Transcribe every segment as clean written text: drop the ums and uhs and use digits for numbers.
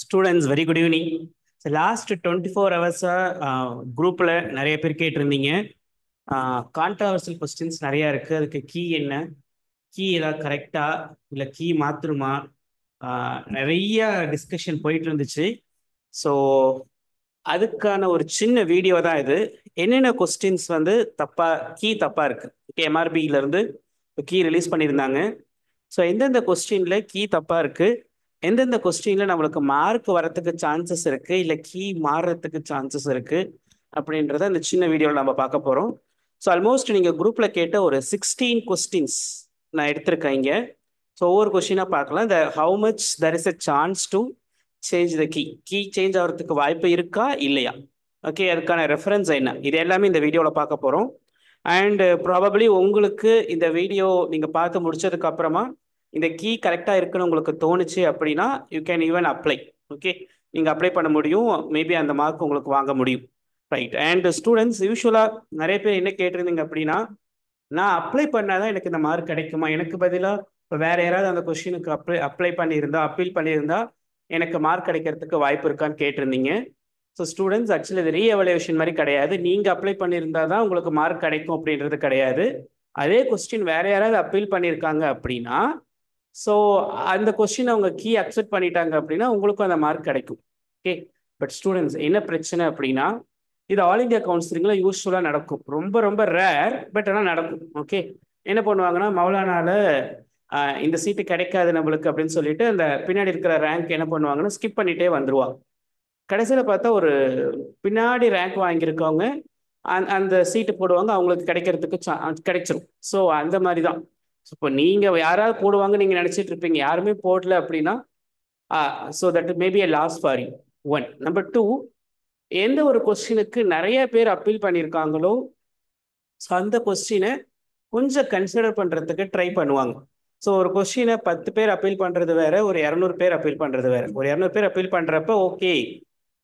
Students very good evening. Last 24 hours குரூப்பில் நிறைய பேர் கேட்டிருந்தீங்க. கான்ட்ரவர்சல் கொஸ்டின்ஸ் நிறையா இருக்குது. அதுக்கு கீ என்ன, கீ ஏதாவது கரெக்டா இல்லை கீ மாற்றுமா, நிறைய டிஸ்கஷன் போயிட்டு இருந்துச்சு. ஸோ அதுக்கான ஒரு சின்ன வீடியோ தான் இது. என்னென்ன கொஸ்டின்ஸ் வந்து கீ தப்பாக இருக்குது. எம்ஆர்பியிலேருந்து கீ ரிலீஸ் பண்ணியிருந்தாங்க. ஸோ எந்தெந்த கொஸ்டினில் கீ தப்பாக இருக்குது, எந்தெந்த கொஸ்டினில் நம்மளுக்கு மார்க் வரத்துக்கு சான்சஸ் இருக்குது, இல்லை கீ மாறுறதுக்கு சான்சஸ் இருக்குது அப்படின்றத இந்த சின்ன வீடியோவில் நம்ம பார்க்க போகிறோம். ஸோ ஆல்மோஸ்ட் நீங்கள் குரூப்பில் கேட்ட ஒரு 16 கொஸ்டின்ஸ் நான் எடுத்திருக்கேன் இங்கே. ஸோ ஒவ்வொரு கொஸ்டினாக பார்க்கலாம். How much there is a chance to change the key change ஆகிறதுக்கு வாய்ப்பு இருக்கா இல்லையா, ஓகே, அதுக்கான ரெஃபரன்ஸ் என்ன, இது எல்லாமே இந்த வீடியோவில் பார்க்க போகிறோம். அண்ட் ப்ராபப்ளி உங்களுக்கு இந்த வீடியோ நீங்கள் பார்த்து முடிச்சதுக்கு அப்புறமா இந்த கீ கரெக்டாக இருக்குன்னு உங்களுக்கு தோணுச்சு அப்படின்னா you can even apply. Okay, நீங்கள் அப்ளை பண்ண முடியும், மேபி அந்த மார்க் உங்களுக்கு வாங்க முடியும். ரைட். அண்ட் ஸ்டூடெண்ட்ஸ் யூஸ்வலாக நிறைய பேர் என்ன கேட்டிருந்தீங்க அப்படின்னா, நான் அப்ளை பண்ணாதான் எனக்கு இந்த மார்க் கிடைக்குமா, எனக்கு பதிலாக இப்போ வேற யாராவது அந்த கொஸ்டினுக்கு அப்ளை பண்ணியிருந்தா, அப்பீல் பண்ணியிருந்தா எனக்கு மார்க் கிடைக்கிறதுக்கு வாய்ப்பு இருக்கான்னு கேட்டிருந்தீங்க. ஸோ ஸ்டூடெண்ட்ஸ் ஆக்சுவலி இது ரீஎவல்யூஷன் மாதிரி கிடையாது. நீங்கள் அப்ளை பண்ணியிருந்தா தான் உங்களுக்கு மார்க் கிடைக்கும் அப்படின்றது கிடையாது. அதே கொஸ்டின் வேற யாராவது அப்பீல் பண்ணியிருக்காங்க அப்படின்னா, ஸோ அந்த கொஸ்டின் அவங்க கீ அக்செப்ட் பண்ணிட்டாங்க அப்படின்னா உங்களுக்கும் அந்த மார்க் கிடைக்கும். ஓகே, பட் ஸ்டூடெண்ட்ஸ் என்ன பிரச்சனை அப்படின்னா, இது ஆல் இண்டியா கவுன்சிலிங்கில் யூஸ்ஃபுல்லாக நடக்கும். ரொம்ப ரொம்ப ரேர், பட் ஆனால் நடக்கும். ஓகே, என்ன பண்ணுவாங்கன்னா, மௌலானால இந்த சீட்டு கிடைக்காது நம்மளுக்கு அப்படின்னு சொல்லிட்டு அந்த பின்னாடி இருக்கிற ரேங்க் என்ன பண்ணுவாங்கன்னா ஸ்கிப் பண்ணிட்டே வந்துருவாங்க. கடைசியில் பார்த்தா ஒரு பின்னாடி ரேங்க் வாங்கியிருக்கவங்க அந்த சீட்டு போடுவாங்க, அவங்களுக்கு கிடைக்கிறதுக்கு கிடைச்சிரும். ஸோ அந்த மாதிரி தான். இப்போ நீங்கள் யாராவது போடுவாங்க நீங்கள் நினச்சிட்டு இருப்பீங்க, யாருமே போடல அப்படின்னா so that maybe a loss for you. One. Number two, எந்த ஒரு கொஸ்டினுக்கு நிறைய பேர் அப்பீல் பண்ணியிருக்காங்களோ ஸோ அந்த கொஸ்டினை கொஞ்சம் கன்சிடர் பண்ணுறதுக்கு ட்ரை பண்ணுவாங்க. ஸோ ஒரு கொஸ்டினை 10 பேர் அப்பீல் பண்ணுறது வேற, ஒரு 200 பேர் அப்பீல் பண்ணுறது வேற. ஒரு 200 பேர் அப்பீல் பண்ணுறப்ப ஓகே,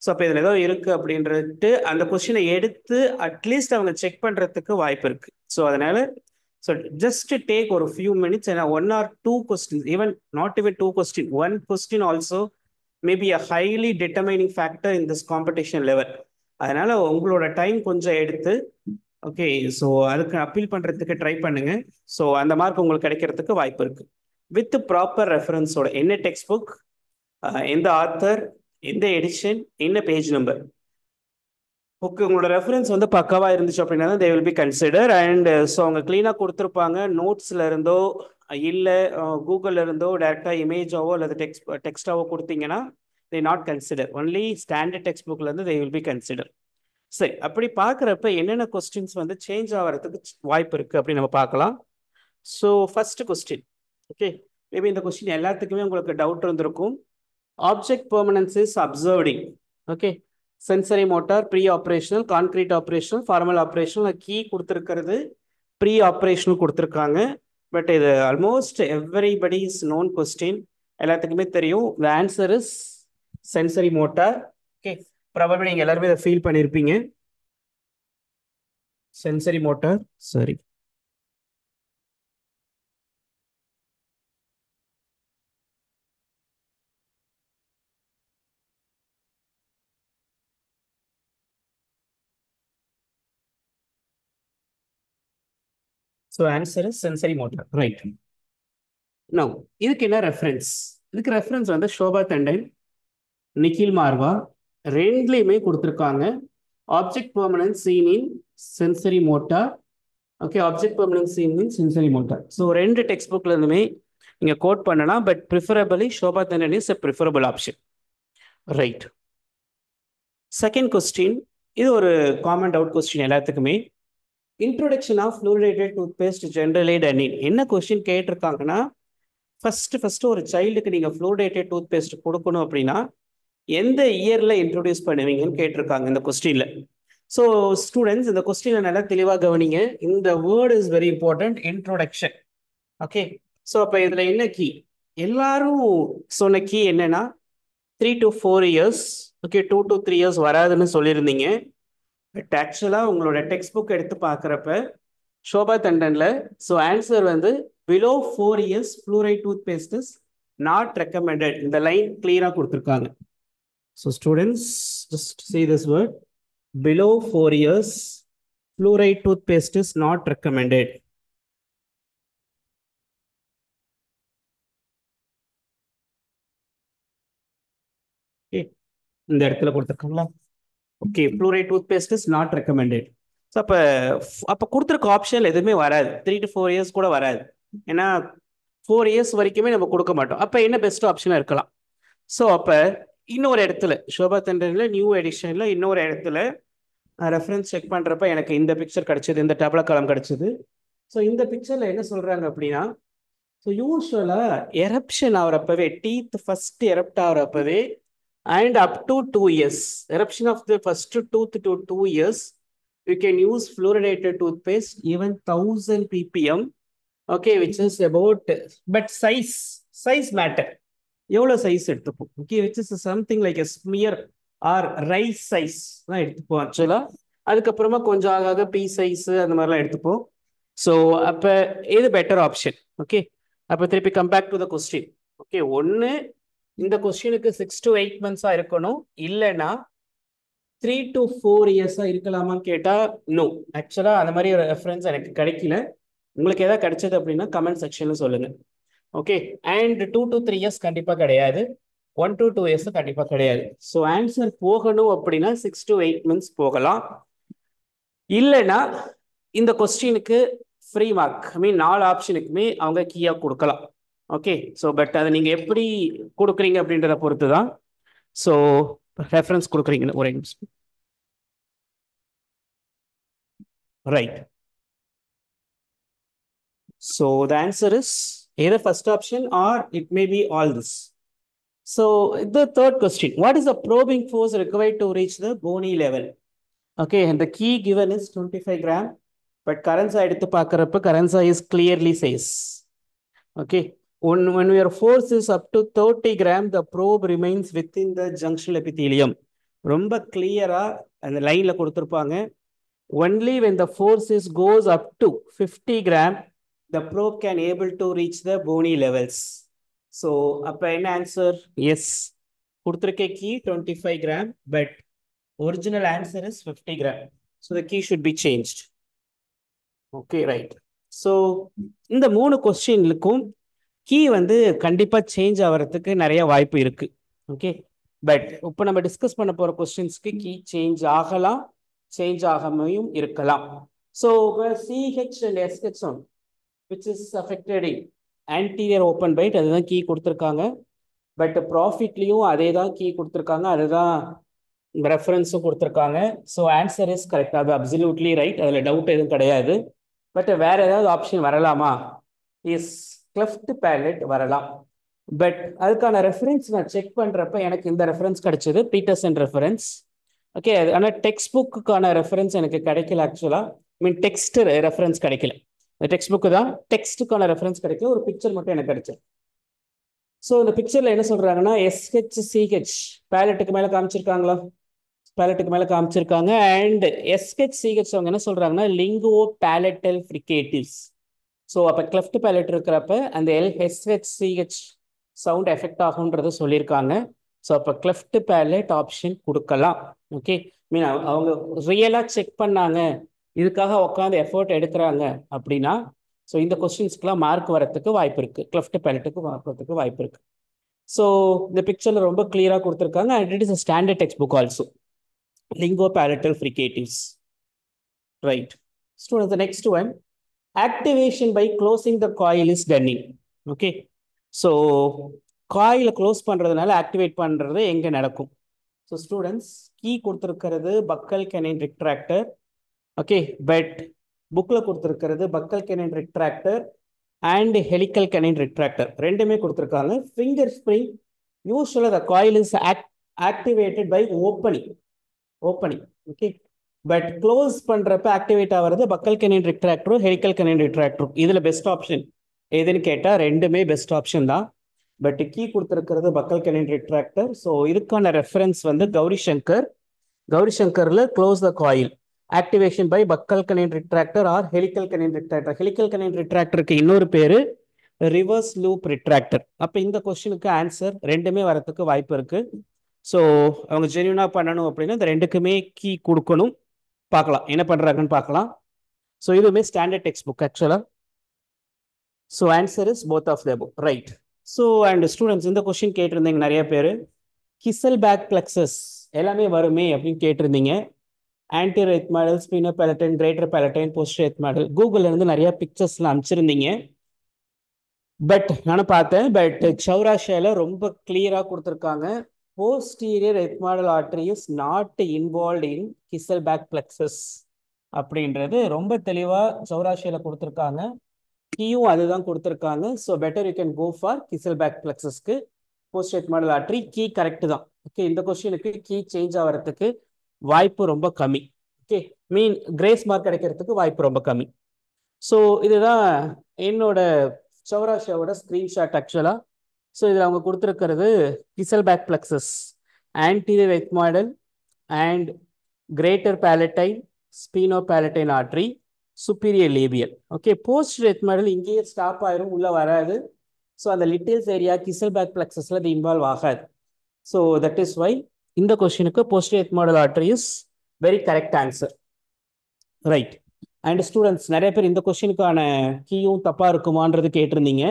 ஸோ அப்போ இதில் ஏதோ இருக்குது அப்படின்றது அந்த கொஸ்டினை எடுத்து அட்லீஸ்ட் அவங்க செக் பண்ணுறதுக்கு வாய்ப்பு இருக்குது. ஸோ அதனால் ஸோ ஜஸ்ட் டேக் ஒரு ஃபியூ மினிட்ஸ், ஏன்னா 1 or 2 question, even not even 2 question, 1 question also maybe a highly determining factor in this competition level. அதனால் உங்களோட டைம் கொஞ்சம் எடுத்து ஓகே, ஸோ அதுக்கு அப்பீல் பண்ணுறதுக்கு ட்ரை பண்ணுங்க. ஸோ அந்த மார்க் உங்களுக்கு கிடைக்கிறதுக்கு வாய்ப்பு இருக்குது. வித் ப்ராப்பர் ரெஃபரன்ஸோட, என்ன டெக்ஸ்ட் புக், எந்த ஆத்தர், எந்த எடிஷன், என்ன பேஜ் நம்பர், ஓகே, உங்களோட ரெஃபரன்ஸ் வந்து பக்காவாக இருந்துச்சு அப்படின்னா தான் தே will be consider. And so அவங்க க்ளீனாக கொடுத்துருப்பாங்க. நோட்ஸில் இருந்தோ இல்லை கூகுளில் இருந்தோ டேரெக்டாக இமேஜாவோ அல்லது டெக்ஸ்டாவோ கொடுத்தீங்கன்னா they not consider. Only standard text புக்லேருந்து தே வில் பி கன்சிடர். சரி, அப்படி பார்க்குறப்ப என்னென்ன கொஸ்டின்ஸ் வந்து சேஞ்ச் ஆகிறதுக்கு வாய்ப்பு இருக்குது அப்படின்னு நம்ம பார்க்கலாம். So first question, okay, maybe இந்த கொஸ்டின் எல்லாத்துக்குமே உங்களுக்கு டவுட் இருந்திருக்கும். Object permanence is observing. Okay, sensory motor, pre operational, concrete operational, formal operational, key கொடுத்துருக்கிறது ப்ரீ ஆப்ரேஷனல் கொடுத்துருக்காங்க. பட் இது almost everybody is known question, எல்லாத்துக்குமே தெரியும். The answer is sensory motor. Okay, probably நீங்கள் எல்லாருமே இதை ஃபீல் பண்ணியிருப்பீங்க. சென்சரி மோட்டார், சரி. So answer is sensory motor, right. No, இதுக்கு என்ன ரெஃபரன்ஸ்? இதுக்கு ரெஃபரன்ஸ் வந்து ஷோபா டண்டன், நிக்கில் மார்வா ரெண்டுலேயுமே கொடுத்துருக்காங்க. Object permanence seen in sensory motor. Okay, object permanence seen in sensory motor. So ரெண்டு டெக்ஸ்ட் புக்ல இருந்துமே நீங்கள் கோட் பண்ணலாம், but preferably Shobha Tandon is a preferable option, right. Second question, இது ஒரு காமன் டவுட் கொஸ்டின் எல்லாத்துக்குமே. Introduction of fluoridated toothpaste general eight and என்ன question கேட்டிருக்காங்கன்னா, ஃபர்ஸ்ட் ஒரு சைல்டுக்கு நீங்கள் ஃப்ளூரிடேட்டட் டூத்பேஸ்ட் கொடுக்கணும் அப்படின்னா எந்த இயரில் இன்ட்ரோடியூஸ் பண்ணுவீங்கன்னு கேட்டிருக்காங்க இந்த கொஸ்டினில். ஸோ ஸ்டூடெண்ட்ஸ் இந்த கொஸ்டினை நல்லா தெளிவாக கவனிங்க. இந்த word is very important, introduction. Okay, so அப்போ இதில் என்ன கீ? எல்லாரும் சொன்ன கீ என்னன்னா 3 to 4 years. Okay, 2 to 3 years வராதுன்னு சொல்லியிருந்தீங்க. பட் ஆக்சுவலாக உங்களோட டெக்ஸ்ட் புக் எடுத்து பார்க்குறப்ப ஷோபா டண்டனில் ஸோ ஆன்சர் வந்து below 4 years fluoride tooth paste is not recommended. இந்த லைன் கிளியரா கொடுத்துருக்காங்க. So students just see this word, below 4 years fluoride toothpaste is not recommended. Okay, இந்த இடத்துல கொடுத்துருக்காங்களா? Okay, fluoride toothpaste is not recommended. So அப்போ கொடுத்துருக்க option எதுவுமே வராது. 3 to 4 years கூட வராது. ஏன்னா 4 years வரைக்குமே நம்ம கொடுக்க மாட்டோம். அப்போ என்ன பெஸ்ட் ஆப்ஷனாக இருக்கலாம்? ஸோ அப்போ இன்னொரு இடத்துல ஷோபா தண்டனில் நியூ எடிஷனில் இன்னொரு இடத்துல ரெஃபரன்ஸ் செக் பண்ணுறப்ப எனக்கு இந்த பிக்சர் கிடச்சிது, இந்த டபுள் காலம் கிடச்சிது. ஸோ இந்த பிக்சரில் என்ன சொல்கிறாங்க அப்படின்னா, ஸோ யூஸ்வலாக எரப்ஷன் ஆகிறப்பவே, டீத் ஃபர்ஸ்ட் எரப்ட் ஆகிறப்பவே and up to 2 years, eruption of the first tooth to 2 years, you can use fluoridated toothpaste even 1000 ppm, okay, which is about, but size matter. எவ்வளோ size எடுத்துப்போம், okay, which is something like a smear or rice size தான் எடுத்துப்போம் ஆக்சுவலாக. அதுக்கப்புறமா கொஞ்சம் ஆக பீ size அந்த மாதிரிலாம் எடுத்துப்போம். ஸோ அப்போ எது பெட்டர் ஆப்ஷன்? ஓகே, அப்போ திருப்பி come back to the question. Okay, ஒன்று இந்த கொஸ்டினுக்கு 6 to 8 months இருக்கணும், இல்லைன்னா 3 to 4 years இருக்கலாமான்னு கேட்டால் நோ. ஆக்சுவலாக அந்த மாதிரி ஒரு ரெஃபரன்ஸ் எனக்கு கிடைக்கல. உங்களுக்கு எதாவது கிடைச்சது அப்படின்னா கமெண்ட் செக்ஷன்ல சொல்லுங்க. ஓகே, அண்ட் 2 to 3 years கண்டிப்பாக கிடையாது, 1 to 2 years கண்டிப்பாக கிடையாது. ஸோ ஆன்சர் போகணும் அப்படின்னா 6 to 8 months போகலாம். இல்லைன்னா இந்த கொஸ்டினுக்கு ஃப்ரீ மார்க், ஐ மீன் 4 ஆப்ஷனுக்குமே அவங்க கீயாக கொடுக்கலாம். ஓகே, ஸோ பட் அதை நீங்கள் எப்படி கொடுக்குறீங்க அப்படின்றத பொறுத்து தான். ஸோ ரெஃபரன்ஸ் கொடுக்குறீங்க ஒரே நிமிஷம். Right, so the answer is either first option or it may be all this. So the third question, what is the probing force required to reach the bony level? Okay, and the key given is 25 gram, but Karansa எடுத்து பார்க்கறப்ப Karansa is clearly says, okay, when your force is up to 30 gram, the probe remains within the junctional epithelium. ரொம்ப கிளியரா அந்த லைன்ல கொடுத்துருப்பாங்க. Only when the force is goes up to 50 gram, the probe can able to reach the bony levels. So அப்ப என்ன answer? S, கொடுத்துருக்க key 25 gram, but original answer is 50 gram. So the key should be changed. Okay, right. So இந்த 3 கொஸ்டின்லுக்கும் key வந்து கண்டிப்பாக change ஆகிறதுக்கு நிறைய வாய்ப்பு இருக்கு. ஓகே, பட் இப்போ நம்ம டிஸ்கஸ் பண்ண போகிற கொஸ்டின்ஸ்க்கு கீ சேஞ்ச் ஆகலாம், சேஞ்ச் ஆகாமையும் இருக்கலாம். So CH and S H one which is affected in anterior open byte, அதுதான் கீ கொடுத்துருக்காங்க. பட் ப்ராஃபிட்லேயும் அதே தான் கீ கொடுத்துருக்காங்க, அதுதான் ரெஃபரன்ஸும் கொடுத்துருக்காங்க. ஸோ ஆன்சர் இஸ் கரெக்ட், அது அப்சல்யூட்லி ரைட், அதில் டவுட் எதுவும் கிடையாது. பட் வேற ஏதாவது ஆப்ஷன் வரலாமா? இஸ் கிளெஃப்ட் பேலட் வரலாம். பட் அதுக்கான ரெஃபரன்ஸ் நான் செக் பண்ணுறப்ப எனக்கு இந்த ரெஃபரன்ஸ் கிடைச்சது, பீட்டர்சன் ரெஃபரன்ஸ். ஓகே, ஆனால் டெக்ஸ்ட் புக்குக்கான ரெஃபரன்ஸ் எனக்கு கிடைக்கல ஆக்சுவலாக, மீன் டெக்ஸ்ட் ரெஃபரன்ஸ் கிடைக்கல. டெக்ஸ்ட் புக்கு தான், டெக்ஸ்ட்டுக்கான ரெஃபரன்ஸ் கிடைக்கல, ஒரு பிக்சர் மட்டும் எனக்கு கிடைச்சது. ஸோ இந்த பிக்சரில் என்ன சொல்கிறாங்கன்னா எஸ்ஹெச் சிஹெச் பேலட்டுக்கு மேலே காமிச்சிருக்காங்களா? பேலட்டுக்கு மேலே காமிச்சிருக்காங்க. அண்ட் எஸ்ஹெச் சிஹெச் அவங்க என்ன சொல்கிறாங்கன்னா லிங்கோ பேலட்டல் ஃப்ரிகேட்டிவ்ஸ். ஸோ அப்போ கிளெஃப்ட் பேலட் இருக்கிறப்ப அந்த எஸ்ஹெச்சிஹெச் சவுண்ட் எஃபெக்ட் ஆகுன்றதை சொல்லியிருக்காங்க. ஸோ அப்போ கிளெஃப்ட் பேலட் ஆப்ஷன் கொடுக்கலாம். ஓகே, மீன் அவங்க ரியலாக செக் பண்ணாங்க, இதுக்காக உட்காந்து எஃபர்ட் எடுக்கிறாங்க அப்படின்னா, ஸோ இந்த கொஸ்டின்ஸ்க்குலாம் மார்க் வரத்துக்கு வாய்ப்பு இருக்குது, கிளெஃப்ட் பேலட்டுக்கு மார்க் வரத்துக்கு வாய்ப்பு இருக்குது. ஸோ இந்த பிக்சரில் ரொம்ப கிளியராக கொடுத்துருக்காங்க. And it is a standard text book also, linguo palatal fricatives. Right students, the next one, activation by closing the coil is done in. Okay, so coil close பண்ணுறதுனால activate பண்ணுறது எங்கே நடக்கும்? ஸோ ஸ்டூடெண்ட்ஸ், கீ கொடுத்துருக்கிறது buccal canine retractor. Okay, but புக்கில் கொடுத்துருக்கிறது buccal canine retractor and helical canine retractor ரெண்டுமே கொடுத்துருக்காங்க. Finger spring யூஸ்வலாக the coil is activated by opening. Okay, but close பண்ணுறப்ப ஆக்டிவேட் ஆகிறது பக்கல் கெனைன் ரிட்ராக்டரும் ஹெலிக்கல் கெனைன் ரிட்ராக்டரும். இதில் பெஸ்ட் ஆப்ஷன் எதுன்னு கேட்டால் ரெண்டுமே பெஸ்ட் ஆப்ஷன் தான். பட் கீ கொடுத்துருக்கிறது பக்கல் கெனைன் ரிட்ராக்டர். ஸோ இதுக்கான ரெஃபரன்ஸ் வந்து கௌரி சங்கரில் close the coil activation by buccal canine retractor or helical canine retractor. Helical canine ரிட்ராக்டருக்கு இன்னொரு பேர் ரிவர்ஸ் லூப் ரிட்ராக்டர். அப்போ இந்த கொஸ்டினுக்கு ஆன்சர் ரெண்டுமே வரத்துக்கு வாய்ப்பு இருக்கு. ஸோ அவங்க ஜென்யூனா பண்ணணும் அப்படின்னா இந்த ரெண்டுக்குமே கீ கொடுக்கணும். பார்க்கலாம் என்ன பண்றாங்கன்னு பார்க்கலாம். ஸோ இதுவுமே ஸ்டாண்டர்ட் டெக்ஸ்ட் புக் ஆக்சுவலாக. So answer is both of the above, right. So and students இந்த கொஸ்டின் கேட்டிருந்தீங்க நிறைய பேர். கிசல் பேக் பிளக்ஸஸ் எல்லாமே வருமே அப்படின்னு கேட்டிருந்தீங்க. Anterior ethmoidal, spheno palatine, greater palatine, posterior ethmoidal கூகுள்ல இருந்து நிறைய பிக்சர்ஸ்லாம் அனுப்பிச்சிருந்தீங்க. பட் நானும் பார்த்தேன். பட் சௌராஷியால ரொம்ப கிளியரா கொடுத்துருக்காங்க. Posterior ethmoidal artery is not involve in Kiesselbach plexus அப்படின்றது ரொம்ப தெளிவா சௌராஷியால கொடுத்துருக்காங்க. கீயும் அதுதான் கொடுத்துருக்காங்க. So better you can go for Kiesselbach பிளக்ஸஸ்க்கு. Post ethmoidal artery key correct தான். ஓகே, இந்த கொஸ்டினுக்கு கீ சேஞ்ச் ஆகிறதுக்கு வாய்ப்பு ரொம்ப கம்மி. ஓகே, மீன் கிரேஸ் மார்க் கிடைக்கிறதுக்கு வாய்ப்பு ரொம்ப கம்மி. ஸோ இதுதான் என்னோட சௌராஷியாவோட ஸ்க்ரீன்ஷாட் ஆக்சுவலா. ஸோ இதில் அவங்க கொடுத்துருக்கிறது Kiesselbach plexus, anterior ethmoidal and greater palatine, spheno palatine artery, superior labial. Okay, post ethmoidal இங்கேயே ஸ்டாப் ஆயிரும், உள்ள வராது. ஸோ அந்த லிட்டில்ஸ் ஏரியா கிசல் பேக் பிளக்ஸஸ்ல அது இன்வால்வ் ஆகாது. ஸோ தட் இஸ் வை இந்த கொஸ்டினுக்கு post ethmoidal artery is very correct answer, right. And students நிறைய பேர் இந்த கொஸ்டினுக்கான கீயும் தப்பா இருக்குமான்றது கேட்டிருந்தீங்க.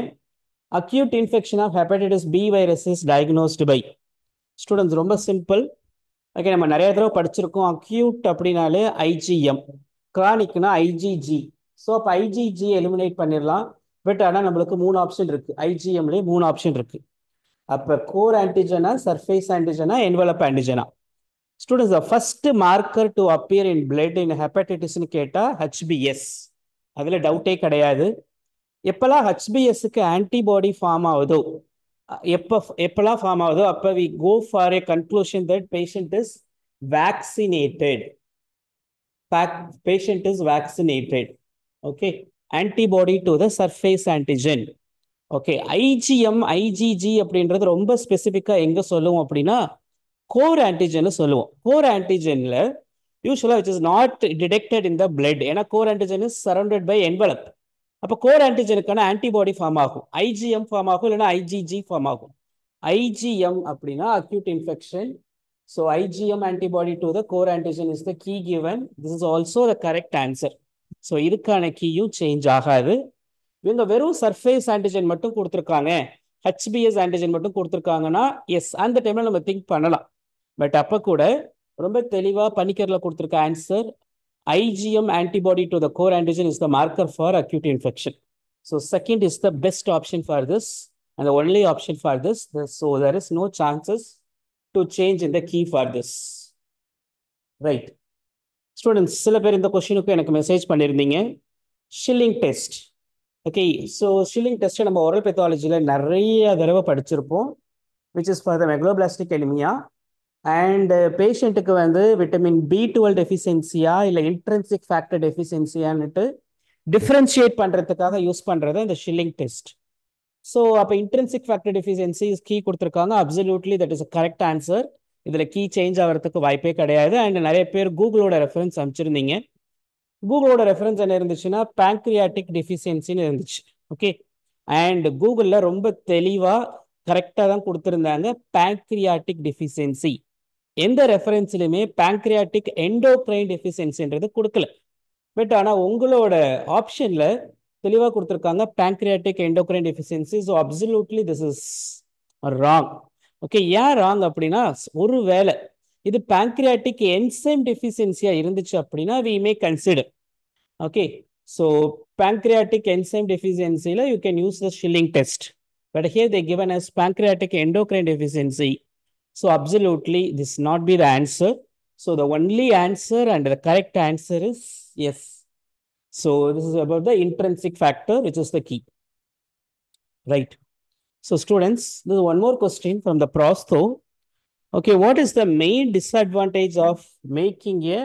Acute infection of hepatitis B virus is diagnosed by. Students ரொம்ப சிம்பிள். ஓகே, நம்ம நிறைய தடவை படிச்சிருக்கோம். அக்யூட் அப்படின்னாலே ஐஜிஎம், கிரானிக்னா ஐஜிஜி. ஸோ அப்போ ஐஜிஜி எலிமினேட் பண்ணிடலாம். பட் ஆனால் நம்மளுக்கு 3 ஆப்ஷன் இருக்கு. ஐஜிஎம்லேயே 3 ஆப்ஷன் இருக்கு. அப்போ கோர் ஆன்டிஜனா, சர்ஃபேஸ் ஆன்டிஜனா, என்வலப் ஆன்டிஜனா. Students first marker to appear in blood in ஹெப்படைட்டிஸ்னு கேட்டால் ஹெச்பிஎஸ், அதில் டவுட்டே கிடையாது. எப்பெல்லாம் ஹெச்பிஎஸ்க்கு ஆன்டிபாடி ஃபார்ம் ஆகுதோ, எப்பெல்லாம் ஃபார்ம் ஆகுதோ அப்போ we go for A conclusion that patient is vaccinated. Patient is vaccinated. Okay, antibody to the surface antigen. Okay, IgM IgG அப்படின்றது ரொம்ப ஸ்பெசிஃபிக்கா எங்க சொல்லுவோம் அப்படின்னா கோர் ஆன்டிஜன் சொல்லுவோம். கோர் ஆன்டிஜன்ல யூஸ்வலா which is not detected in the blood. ஏன்னா core antigen is surrounded by envelope. அப்போ கோர் ஆன்டிஜனுக்கான ஆன்டிபாடி ஃபார்ம் ஆகும், ஐஜிஎம் ஃபார்ம் ஆகும், இல்லைன்னா ஐஜிஜி ஃபார்ம் ஆகும். ஐஜிஎம் அப்படின்னா acute infection. So IgM antibody to the core antigen is the key given. This is also the correct answer. So இதுக்கான கீயும் change ஆகாது. இவங்க வெறும் சர்ஃபேஸ் ஆன்டிஜன் மட்டும் கொடுத்துருக்காங்க, ஹெச்பிஎஸ் ஆன்டிஜன் மட்டும் கொடுத்துருக்காங்கன்னா எஸ், அந்த டைம்ல நம்ம திங்க் பண்ணலாம். பட் அப்போ கூட ரொம்ப தெளிவாக பனிக்கரில் கொடுத்துருக்க answer IgM antibody to the core antigen is the marker for acute infection. So second is the best option for this and the only option for this. So there is no chances to change in the key for this, right. Students சில பேர் இந்த கொஸ்டினுக்கு எனக்கு message பண்ணியிருந்தீங்க. Schilling test. Okay, so Schilling டெஸ்ட்டை நம்ம oral பெத்தாலஜியில் நிறைய தடவை படிச்சிருப்போம். Which is for the megaloblastic anaemia. And பேஷண்ட்டுக்கு வந்து விட்டமின் B12 டெஃபிஷியன்சியா இல்லை இன்ட்ரென்சிக் ஃபேக்டர் டெஃபிஷியன்சியான்னுட்டு டிஃப்ரென்ஷியேட் பண்ணுறதுக்காக யூஸ் பண்ணுறது இந்த ஷில்லிங் டெஸ்ட். ஸோ அப்போ இன்ட்ரென்சிக் ஃபேக்டர் டெஃபிஷியன்சி கீ கொடுத்துருக்காங்க. Absolutely that is a correct answer. இதில் கீ சேஞ்ச் ஆகிறதுக்கு வாய்ப்பே கிடையாது. அண்ட் நிறைய பேர் கூகுளோட ரெஃபரன்ஸ் அனுப்பிச்சிருந்தீங்க. கூகுளோட ரெஃபரன்ஸ் என்ன இருந்துச்சுன்னா பேங்க்ரியாட்டிக் டெஃபிஷியன்சின்னு இருந்துச்சு. ஓகே, அண்ட் கூகுளில் ரொம்ப தெளிவாக கரெக்டாக தான் கொடுத்துருந்தாங்க பேங்க்ரியாட்டிக் டெஃபிஷியன்சி. எந்த ரெஃபரன்ஸ்லையுமே பேங்க்ரியாட்டிக் எண்டோக்ரைன் டெஃபிஷியன்சின்றது கொடுக்கல. பட் ஆனால் உங்களோட ஆப்ஷனில் தெளிவாக கொடுத்துருக்காங்க pancreatic endocrine deficiency. So absolutely this is wrong. Okay, ஏன் ராங் அப்படின்னா ஒருவேளை இது பேங்க்ரியாட்டிக் என்சைம் டெஃபிஷியன்சியா இருந்துச்சு அப்படின்னா we may consider. Okay, so pancreatic enzyme டெஃபிஷியன்சியில் you can use the Schilling test. But here they given as pancreatic endocrine deficiency. So absolutely this not be the answer. So the only answer and the correct answer is yes. So this is about the intrinsic factor, which is the key, right. So students, this is one more question from the prostho. Okay, what is the main disadvantage of making a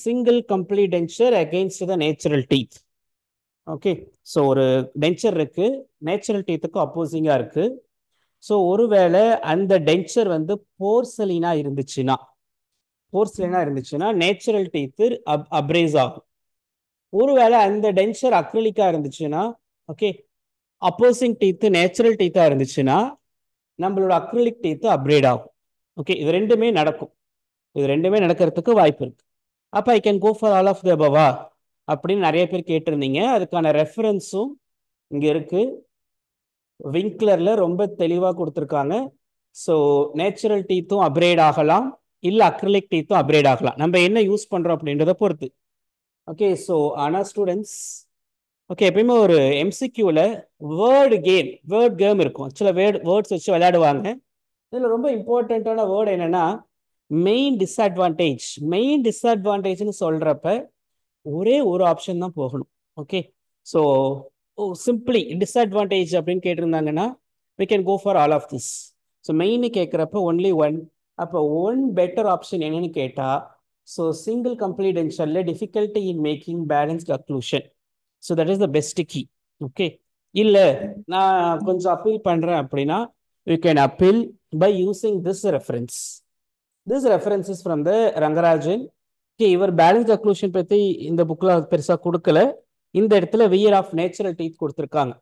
single complete denture against the natural teeth? Okay, so ஒரு denture இருக்கு, natural டீத்துக்கு அப்போசிங்கா இருக்கு. So ஒருவேளை அந்த denture வந்து போர்சலினா இருந்துச்சுன்னா natural teeth அப்ரேஸ் ஆகும். ஒருவேளை அந்த டென்ச்சர் அக்ரிலிக்கா இருந்துச்சுன்னா ஓகே அப்போசிங் டீத்து நேச்சுரல் டீத்தாக இருந்துச்சுன்னா நம்மளோட அக்ரிலிக் டீத்து அப்கிரேட் ஆகும். ஓகே, இது ரெண்டுமே நடக்கும். இது ரெண்டுமே நடக்கிறதுக்கு வாய்ப்பு இருக்கு. அப்போ I can go for all of the above அப்படின்னு நிறைய பேர் கேட்டிருந்தீங்க. அதுக்கான ரெஃபரன்ஸும் இங்கே இருக்கு. விங்க்லர்ல ரொம்ப தெளிவாக கொடுத்துருக்காங்க. ஸோ நேச்சுரல் டீத்தும் அப்கிரேட் ஆகலாம், இல்லை அக்ரிலிக் டீத்தும் அப்கிரேட் ஆகலாம். நம்ம என்ன யூஸ் பண்ணுறோம் அப்படின்றத பொறுத்து. ஓகே, ஸோ ஆனால் ஸ்டூடெண்ட்ஸ், ஓகே, எப்பயுமே ஒரு எம்சிக்யூவில் வேர்ட் கேம் இருக்கும். சில வேர்ட்ஸ் வச்சு விளையாடுவாங்க. இதில் ரொம்ப இம்பார்ட்டண்ட்டான வேர்டு என்னன்னா மெயின் டிஸ்அட்வான்டேஜ்னு சொல்கிறப்ப ஒரே ஒரு ஆப்ஷன் தான் போகணும். ஓகே, ஸோ சிம்பிளி டிஸ்அட்வான்டேஜ் அப்படின்னு கேட்டிருந்தாங்கன்னா we can go for all of this. So main கேட்குறப்ப ஒன்லி ஒன். அப்போ ஒன் பெட்டர் ஆப்ஷன் என்னன்னு கேட்டால், ஸோ சிங்கிள் கம்ப்ளீடென்ஷியலில் difficulty in making balanced occlusion. So that is the best key. Okay, இல்லை நான் கொஞ்சம் அப்பீல் பண்ணுறேன் அப்படின்னா you can appeal by using this reference. This reference is from the Rangarajan. Okay, இவர் balance occlusion பற்றி இந்த புக்கில் பெருசாக கொடுக்கல. இந்த இடத்துல வியர் ஆஃப் நேச்சுரல் டீத் கொடுத்துருக்காங்க.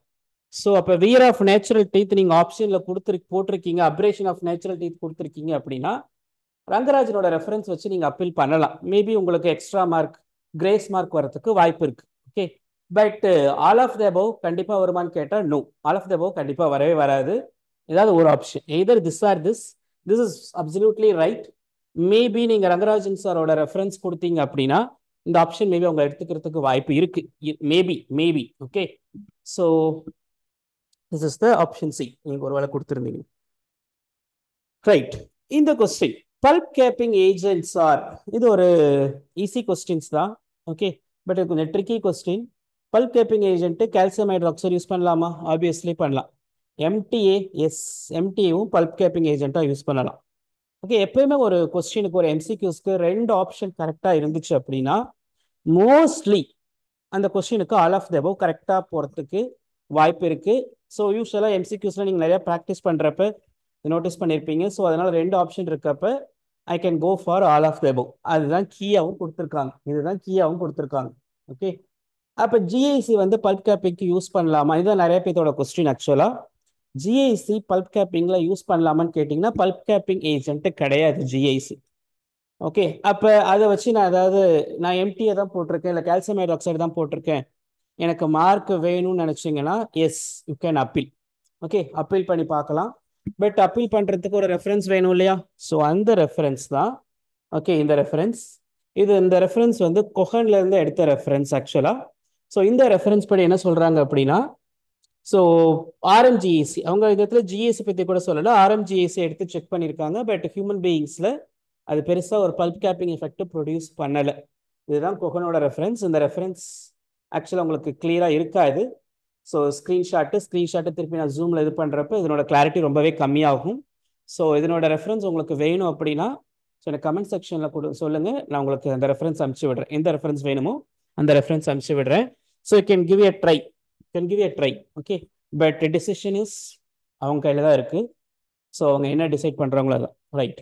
ஸோ அப்போ வியர் ஆஃப் நேச்சுரல் டீத் நீங்கள் ஆப்ஷனில் போட்டிருக்கீங்க, அப்ரேஷன் ஆஃப் நேச்சுரல் டீத் கொடுத்துருக்கீங்க அப்படின்னா ரங்கராஜனோட ரெஃபரன்ஸ் வச்சு நீங்கள் அப்பீல் பண்ணலாம். மேபி உங்களுக்கு எக்ஸ்ட்ரா மார்க், கிரேஸ் மார்க் வரதுக்கு வாய்ப்பு இருக்கு. Okay, but all of the above கண்டிப்பாக வருமானு கேட்டால் no, all of the above கண்டிப்பாக வரவே வராது. ஏதாவது ஒரு option, either this or this is absolutely right. Maybe நீங்கள் ரங்கராஜன் சாரோட ரெஃபரன்ஸ் கொடுத்தீங்க அப்படின்னா இந்த ஆப்ஷன் மேபி அவங்க எடுத்துக்கிறதுக்கு வாய்ப்பு இருக்கு. Maybe. Okay, so this is the option C. நீங்கள் ஒரு வேளை கொடுத்துருந்தீங்க. ரைட், இந்த question pulp capping agents are, இது ஒரு ஈஸி கொஸ்டின்ஸ் தான். ஓகே, பட் இது கொஞ்சம் tricky question. Pulp capping agent calcium hydroxide use பண்ணலாமா? ஆப்வியஸ்லி பண்ணலாம். எம்டிஏ, எஸ், எம்டிஏவும் பல்ப் கேப்பிங் ஏஜென்ட்டாக யூஸ் பண்ணலாம். ஓகே, எப்பயுமே ஒரு கொஸ்டினுக்கு, ஒரு எம்சிக்யூஸ்க்கு ரெண்டு ஆப்ஷன் கரெக்டாக இருந்துச்சு அப்படின்னா மோஸ்ட்லி அந்த கொஸ்டினுக்கு ஆல் ஆஃப் த அபவ் கரெக்டாக போகிறதுக்கு வாய்ப்பு இருக்குது. ஸோ யூஸ்வலாக எம்சிக்யூஸில் நீங்கள் நிறையா ப்ராக்டிஸ் பண்ணுறப்ப நோட்டீஸ் பண்ணியிருப்பீங்க. ஸோ அதனால் ரெண்டு ஆப்ஷன் இருக்கப்ப I can go for all of the above. அதுதான் கீயாகவும் கொடுத்துருக்காங்க, இதுதான் கீயாகவும் கொடுத்துருக்காங்க. ஓகே, அப்போ ஜிஐசி வந்து பல்ப் கேப்பிங்க்கு யூஸ் பண்ணலாமா? இதுதான் நிறைய பேர்த்தோட கொஸ்டின். ஆக்சுவலாக ஜிஐசி பல்ப் கேப்பிங்கில் யூஸ் பண்ணலாமான்னு கேட்டிங்கன்னா பல்ப் கேப்பிங் ஏஜென்ட்டு கிடையாது ஜிஐசி. ஓகே, அப்போ அதை வச்சு நான் எம்டிஏ தான் போட்டிருக்கேன், இல்லை கால்சியம் ஹைட்ராக்சைடு தான் போட்டிருக்கேன், எனக்கு மார்க் வேணும்னு நினச்சிங்கன்னா yes, you can appeal. Okay, appeal பண்ணி பார்க்கலாம். பட் அப்பீல் பண்ணுறதுக்கு ஒரு ரெஃபரன்ஸ் வேணும் இல்லையா? ஸோ அந்த ரெஃபரன்ஸ் தான். ஓகே, இந்த ரெஃபரன்ஸ் வந்து கொஹன்லேருந்து எடுத்த ரெஃபரன்ஸ் ஆக்சுவலாக. ஸோ இந்த ரெஃபரன்ஸ் படி என்ன சொல்கிறாங்க அப்படின்னா, ஸோ ஆர்எம்ஜிஏசி, அவங்க இடத்துல ஜிஏசி பற்றி கூட சொல்லலை, ஆர்எம்ஜிஏசி எடுத்து செக் பண்ணியிருக்காங்க. பட் ஹியூமன் பீயிங்ஸில் அது பெருசாக ஒரு பல்ப் கேப்பிங் எஃபெக்ட் ப்ரொடியூஸ் பண்ணலை. இதுதான் கொஹனோட ரெஃபரன்ஸ். இந்த ரெஃபரன்ஸ் ஆக்சுவலாக உங்களுக்கு கிளியராக இருக்காது. ஸோ ஸ்க்ரீன்ஷாட்டு திருப்பி நான் ஜூமில் இது பண்ணுறப்ப இதனோட கிளாரிட்டி ரொம்பவே கம்மியாகும். ஸோ இதனோட ரெஃபரன்ஸ் உங்களுக்கு வேணும் அப்படின்னா ஸோ எனக்கு கமெண்ட் செக்ஷனில் சொல்லுங்கள், நான் உங்களுக்கு அந்த ரெஃபரன்ஸ் அனுப்பிச்சி விடுறேன். எந்த ரெஃபரன்ஸ் வேணுமோ அந்த ரெஃபரன்ஸ் அனுப்பிச்சி விடுறேன். So you can give a try. Okay, but decision is அவங்க கையில் தான் இருக்குது. ஸோ அவங்க என்ன டிசைட் பண்ணுறாங்களோ அதான் right.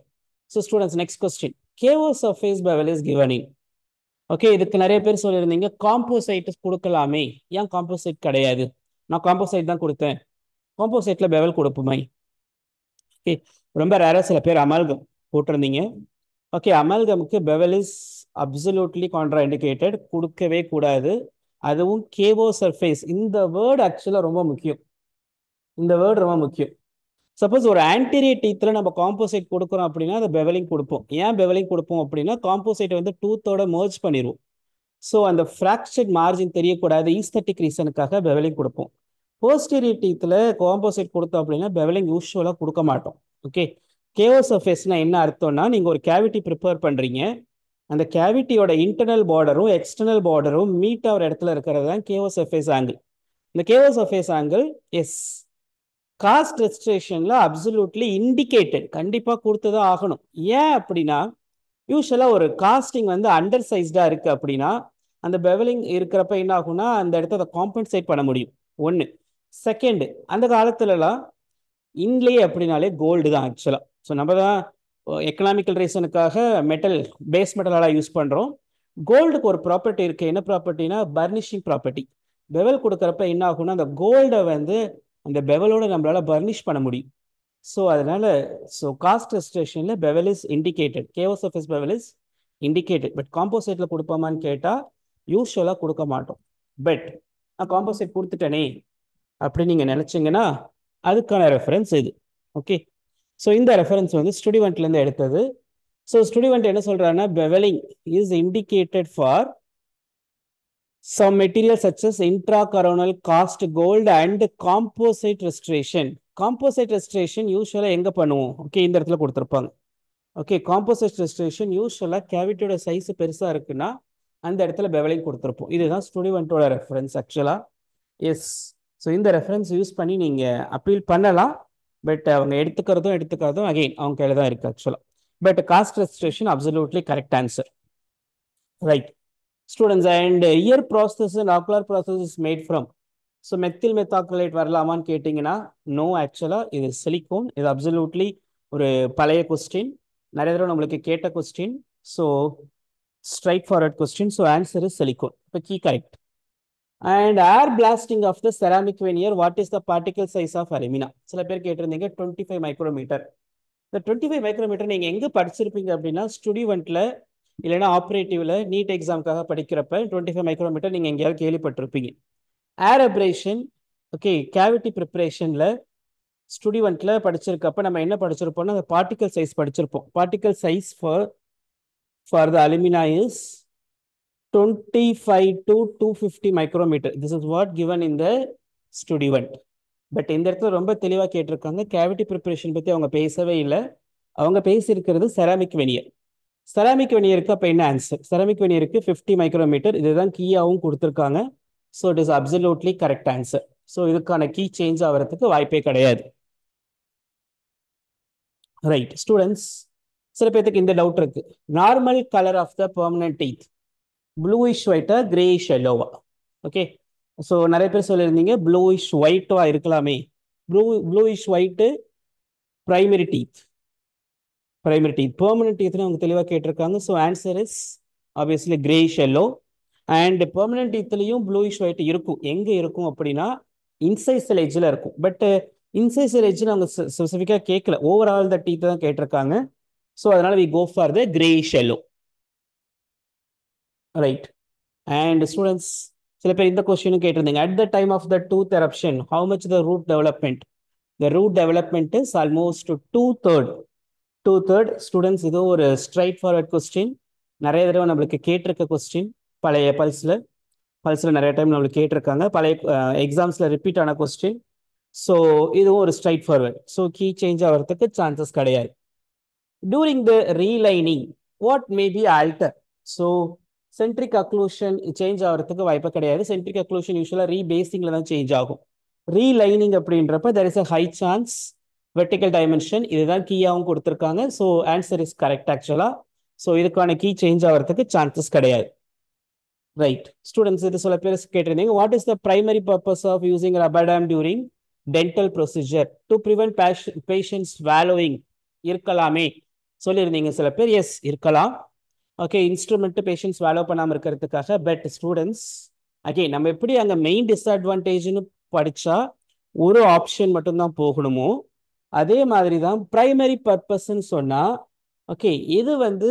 So students, next question, cavo surface bevel is given in. Okay, இதுக்கு நிறைய பேர் சொல்லியிருந்தீங்க காம்போசைட் கொடுக்கலாமே, ஏன் காம்போசைட் கிடையாது? நான் காம்போசைட் தான் கொடுத்தேன், காம்போசைட்டில் பெவல் கொடுப்போமே. ஓகே, ரொம்ப ரேராக சில பேர் அமால்கம் போட்டிருந்தீங்க. ஓகே, அமால்கமுக்கு bevel is absolutely contraindicated, கொடுக்கவே கூடாது. அதுவும் கேஓ சர்ஃபேஸ், இந்த வேர்டு ஆக்சுவலாக ரொம்ப முக்கியம். சப்போஸ் ஒரு ஆன்டீரியர் டீத்தில் நம்ம காம்போசைட் கொடுக்குறோம் அப்படின்னா அதை பெவலிங் கொடுப்போம். ஏன் பெவலிங் கொடுப்போம் அப்படின்னா காம்போசைட் வந்து டூத்தோட மர்ஜ் பண்ணிடுவோம். ஸோ அந்த ஃப்ராக்சர்ட் மார்ஜின் தெரியக்கூடாது, ஈஸ்தட்டிக் ரீசனுக்காக பெவலிங் கொடுப்போம். போஸ்டீரியர் டீத்தில் காம்போசைட் கொடுத்தோம் அப்படின்னா பெவலிங் யூஸ்வலாக கொடுக்க மாட்டோம். ஓகே, கேஓ சர்ஃபேஸ்னா என்ன அர்த்தம்னா, நீங்கள் ஒரு கேவிட்டி ப்ரிப்பேர் பண்ணுறீங்க, அந்த கேவிட்டியோட இன்டர்னல் பார்டரும் எக்ஸ்டர்னல் பார்டரும் மீட் ஆகிற இடத்துல இருக்கிறது தான் கேஓ சர்ஃபேஸ் ஆங்கிள். இந்த cavosurface angle is cast ரெஜிஸ்ட்ரேஷனில் அப்சல்யூட்லி இண்டிகேட்டட், கண்டிப்பாக கொடுத்து தான் ஆகணும். ஏன் அப்படின்னா யூஸ்வலாக ஒரு காஸ்டிங் வந்து அண்டர் சைஸ்டாக இருக்குது அப்படின்னா அந்த பெவலிங் இருக்கிறப்ப என்ன ஆகும்னா அந்த இடத்த அதை காம்பன்சேட் பண்ண முடியும். ஒன்று. செகண்டு, அந்த காலத்துலலாம் இன்லே அப்படின்னாலே கோல்டு தான் ஆக்சுவலாக. ஸோ நம்ம தான் எக்கனாமிக்கல் ரீசனுக்காக பேஸ் மெட்டலாக யூஸ் பண்ணுறோம். கோல்டுக்கு ஒரு ப்ராப்பர்ட்டி இருக்குது, என்ன ப்ராப்பர்ட்டினா பர்னிஷிங் ப்ராப்பர்ட்டி. பெவல் கொடுக்குறப்ப என்ன ஆகும்னா அந்த கோல்டை வந்து அந்த பெவலோட நம்மளால பர்னிஷ் பண்ண முடியும். ஸோ அதனால காஸ்ட் ரெஸ்ட்ரிக்ஷனில் bevel is indicated, KOSFS bevel is indicated. But காம்போசைட்டில் கொடுப்போமான்னு கேட்டால் யூஸ்வலாக கொடுக்க மாட்டோம். பட் நான் காம்போசைட் கொடுத்துட்டேனே அப்படின்னு நீங்கள் நினச்சிங்கன்னா அதுக்கான ரெஃபரன்ஸ் இது. ஓகே, ஸோ இந்த ரெஃபரன்ஸ் வந்து ஸ்டுடிவெண்ட்லேருந்து எடுத்தது. ஸோ ஸ்டுடிவெண்ட் என்ன சொல்கிறாங்கன்னா, bevelling is indicated for some materials such as intracoronal cast gold and composite restoration. Composite restoration யூஸ்வலாக எங்கே பண்ணுவோம்? ஓகே, இந்த இடத்துல கொடுத்துருப்பாங்க. ஓகே, காம்போசைட் ரெஸ்டரேஷன் யூஸ்வலாக கேவிட்டியோட சைஸ் பெருசாக இருக்குன்னா அந்த இடத்துல பெவலிங் கொடுத்துருப்போம். இதுதான் ஸ்டுடிவெண்ட்டோட ரெஃபரன்ஸ் ஆக்சுவலாக. எஸ், ஸோ இந்த ரெஃபரன்ஸ் யூஸ் பண்ணி நீங்கள் அப்பீல் பண்ணலாம். பட் அவங்க எடுத்துக்கிறதும் அகெயின் அவங்க கையில் தான் இருக்குது ஆக்சுவலாக. But cast restoration absolutely correct answer. Right students, and ear process and ocular process is made from. So methyl methacrylate வரலாமான்னு கேட்டிங்கன்னா நோ, ஆக்சுவலாக இது சிலிக்கோன். இது அப்சல்யூட்லி ஒரு பழைய கொஸ்டின், நிறைய தடவை நம்மளுக்கு கேட்ட question. So straightforward question. So answer is silicone. இப்போ key correct. And air blasting of the ceramic veneer, what is the particle size of alumina? சில பேர் கேட்டிருந்தீங்க 25 மைக்ரோமீட்டர். இந்த 25 மைக்ரோமீட்டர் நீங்கள் எங்கே படிச்சிருப்பீங்க அப்படின்னா ஸ்டுடிவெண்ட்டில் இல்லைன்னா ஆப்ரேட்டிவ்ல நீட் எக்ஸாமுக்காக படிக்கிறப்ப 25 மைக்ரோமீட்டர் நீங்கள் எங்கேயாவது கேள்விப்பட்டிருப்பீங்க. ஏர் அப்ரேஷன், ஓகே, கேவிட்டி ப்ரிப்பரேஷனில் ஸ்டுடிவெண்ட்டில் படிச்சிருக்கப்ப நம்ம என்ன படிச்சிருப்போம்னா அந்த பார்ட்டிகல் சைஸ் படிச்சிருப்போம். Particle size for the alumina is 25 to 250 micrometre. This is what given in the Sturdevant. But இந்த இடத்துல ரொம்ப தெளிவாக கேட்டிருக்காங்க, கேவிட்டி ப்ரிப்பரேஷன் பற்றி அவங்க பேசவே இல்லை. அவங்க பேசியிருக்கிறது செராமிக் வெனியர். செராமிக் வெனியருக்கு அப்போ என்ன ஆன்சர்? Ceramic வெனியருக்கு 50 micrometre. இதுதான் கீயாகவும் கொடுத்துருக்காங்க. So it is absolutely correct answer. So இதுக்கான கீ சேஞ்ச் ஆகிறதுக்கு வாய்ப்பே கிடையாது. ரைட் ஸ்டூடெண்ட்ஸ், சில பேருக்கு இந்த டவுட் இருக்கு, normal colour of the permanent teeth bluish ஒயிட்டா கிரேயிஷ் எல்லோவா? ஓகே, ஸோ நிறைய பேர் சொல்லியிருந்தீங்க ப்ளூயிஷ் ஒயிட்டா இருக்கலாமே. Bluish white primary teeth. Permanent டீத்னு அவங்க தெளிவாக கேட்டிருக்காங்க. So answer is obviously greyish yellow. And permanent டீத்லையும் ப்ளூயிஷ் ஒயிட் இருக்கும். எங்கே இருக்கும் அப்படின்னா இன்சைசல் எட்ஜில் இருக்கும். பட் இன்சைசல் எட்ஜில் அவங்க ஸ்பெசிஃபிக்காக கேட்கல, ஓவரால் த டீத் தான் கேட்டிருக்காங்க. ஸோ அதனால we go for the greyish yellow. Right. And students, சில பேர் இந்த கொஸ்டினும் கேட்டிருந்தீங்க, at the time of the tooth eruption how much the root development? The root development is almost 2/3. Students, இது ஒரு ஸ்ட்ரைட் ஃபார்வர்ட் கொஸ்டின். நிறைய தடவை நம்மளுக்கு கேட்டிருக்க கொஸ்டின். பழைய பல்ஸில் நிறைய டைம் நம்மளுக்கு கேட்டிருக்காங்க. பழைய எக்ஸாம்ஸில் ரிப்பீட் ஆன கொஸ்டின். ஸோ இதுவும் ஒரு straightforward. So key change ஆகிறதுக்கு சான்சஸ் கிடையாது. During the relining what may be alter? So centric occlusion change ஆகிறதுக்கு வாய்ப்பு கிடையாது. சென்ட்ரிக் அக்ளூஷன் யூஸ்வலாக ரீபேசிங்கில் தான் சேஞ்ச் ஆகும். ரீலைனிங் அப்படின்றப்ப there is a high chance vertical dimension. இதுதான் கீயாகவும் கொடுத்துருக்காங்க. ஸோ ஆன்சர் இஸ் கரெக்ட் ஆக்சுவலாக. ஸோ இதுக்கான கீ சேஞ்ச் ஆகிறதுக்கு சான்சஸ் கிடையாது. ரைட் ஸ்டூடெண்ட்ஸ், இது சில பேர் கேட்டிருந்தீங்க, what is the primary purpose of using rubber dam during dental procedure? To prevent patient swallowing. இருக்கலாமே சொல்லியிருந்தீங்க சில பேர். எஸ், இருக்கலாம். ஓகே, இன்ஸ்ட்ருமெண்ட் பேஷண்ட் ஸ்வாலோ பண்ணாமல் இருக்கிறதுக்காக. பட் ஸ்டூடெண்ட்ஸ், ஓகே, நம்ம எப்படி அங்கே மெயின் டிஸ்அட்வான்டேஜ்னு படித்தா ஒரு ஆப்ஷன் மட்டும்தான் போகணுமோ அதே மாதிரி தான் பிரைமரி பர்பஸ்ன்னு சொன்னால், ஓகே, இது வந்து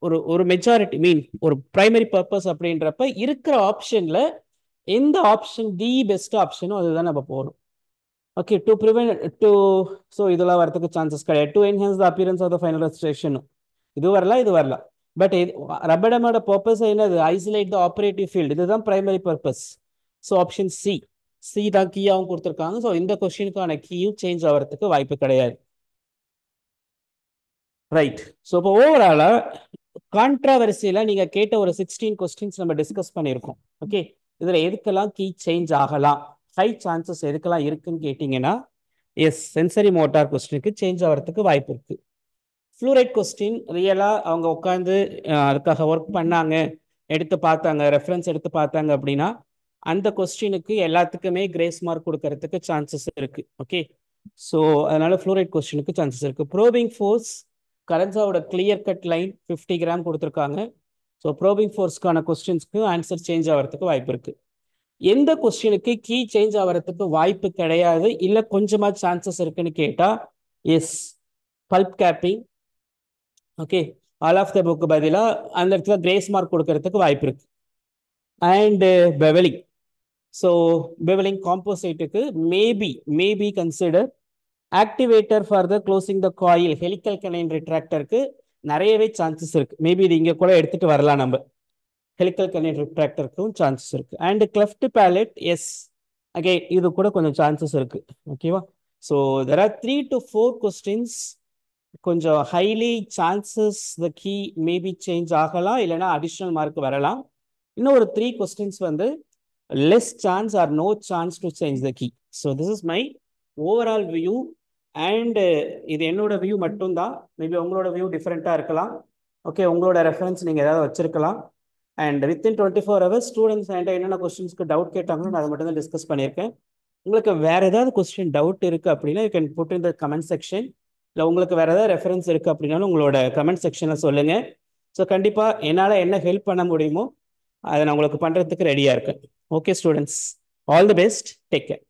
ஒரு மெஜாரிட்டி மீன் ஒரு பிரைமரி பர்பஸ் அப்படின்றப்ப இருக்கிற ஆப்ஷனில் எந்த ஆப்ஷன் தி பெஸ்ட் ஆப்ஷனோ அதுதான் நம்ம போகணும். Okay, to prevent to so இதெல்லாம் வரதுக்கு சான்சஸ் கிடையாது. To enhance the appearance of the final registration இது வரலாம். பட் ரப்பர் டேமோட பர்பஸ் என்னது? Isolate the operative field. இதுதான் primary purpose. So option C தான் கீயாகவும் கொடுத்துருக்காங்க. ஸோ இந்த கொஸ்டினுக்கான கீயும் சேஞ்ச் ஆகிறதுக்கு வாய்ப்பு கிடையாது. ரைட். ஸோ இப்போ ஓவராலாக கான்ட்ராவர்சியில் நீங்கள் கேட்ட ஒரு 16 கொஸ்டின்ஸ் நம்ம டிஸ்கஸ் பண்ணியிருக்கோம். ஓகே, இதில் எதுக்கெல்லாம் கீ சேஞ்ச் ஆகலாம், ஹை சான்சஸ் எதுக்கெல்லாம் இருக்குன்னு கேட்டிங்கன்னா, எஸ், சென்சரி மோட்டார் கொஸ்டினுக்கு சேஞ்ச் ஆகிறதுக்கு வாய்ப்பு இருக்குது. ஃப்ளூரைட் கொஸ்டின் ரியலாக அவங்க உட்காந்து அதுக்காக ஒர்க் பண்ணாங்க, எடுத்து பார்த்தாங்க, ரெஃபரன்ஸ் எடுத்து பார்த்தாங்க அப்படின்னா அந்த கொஸ்டினுக்கு எல்லாத்துக்குமே கிரேஸ் மார்க் கொடுக்கறதுக்கு சான்சஸ் இருக்குது. ஓகே, ஸோ அதனால ஃப்ளூரைட் கொஸ்டினுக்கு சான்சஸ் இருக்குது. ப்ரோபிங் ஃபோர்ஸ் கரன்ஸாவோட கிளியர் கட் லைன் 50 கிராம் கொடுத்துருக்காங்க. ஸோ ப்ரோபிங் ஃபோர்ஸ்க்கான கொஸ்டின்ஸ்க்கு ஆன்சர் சேஞ்ச் ஆகிறதுக்கு வாய்ப்பு இருக்குது. எந்த கொஸ்டினுக்கு கீ சேஞ்ச் ஆகிறதுக்கு வாய்ப்பு கிடையாது இல்லை கொஞ்சமா சான்சஸ் இருக்குன்னு கேட்டா yes, pulp capping. Okay, all of the book பதிலாக அந்த இடத்துல கிரேஸ் மார்க் கொடுக்கறதுக்கு வாய்ப்பு இருக்கு. And bevelling. ஸோ பெவலிங் காம்போசைட்டுக்கு maybe consider activator for the closing the coil helical canine ரிட்ராக்டருக்கு நிறையவே சான்சஸ் இருக்கு. மேபி இது இங்கே கூட எடுத்துட்டு வரலாம் நம்ம. ஹெலிக்கல் கனைன் ரிட்ராக்டருக்கும் சான்சஸ் இருக்கு. அண்ட் கிளெஃப்ட் பேலட் எஸ், அகே இது கூட கொஞ்சம் சான்சஸ் இருக்கு. ஓகேவா? So there are 3 to 4 questions கொஞ்சம் highly chances the key maybe change ஆகலாம், இல்லைன்னா அடிஷ்னல் மார்க் வரலாம். இன்னும் ஒரு 3 கொஸ்டின்ஸ் வந்து less chance or no chance to change the key. So this is my overall view. And இது என்னோட வியூ மட்டும்தான். மேபி உங்களோட வியூ டிஃப்ரெண்ட்டாக இருக்கலாம். ஓகே, உங்களோட ரெஃபரன்ஸ் நீங்கள் ஏதாவது வச்சிருக்கலாம். அண்ட் வித்தின் 24 hours ஸ்டூடெண்ட்ஸ் என்கிட்ட என்னென்ன கொஸ்டின்ஸ்க்கு டவுட் கேட்டாங்களோ நான் அதை மட்டும் தான் டிஸ்கஸ் பண்ணியிருக்கேன். உங்களுக்கு வேற ஏதாவது கொஸ்டின் டவுட் இருக்கு அப்படின்னா you can put in the comment section. இல்லை உங்களுக்கு வேற ஏதாவது ரெஃபரன்ஸ் இருக்கு அப்படின்னாலும் உங்களோட கமெண்ட் செக்ஷனில் சொல்லுங்க. ஸோ கண்டிப்பாக என்னால் என்ன ஹெல்ப் பண்ண முடியுமோ அதை நான் உங்களுக்கு பண்ணுறதுக்கு ரெடியாக இருக்கேன். Okay students, all the best, take care.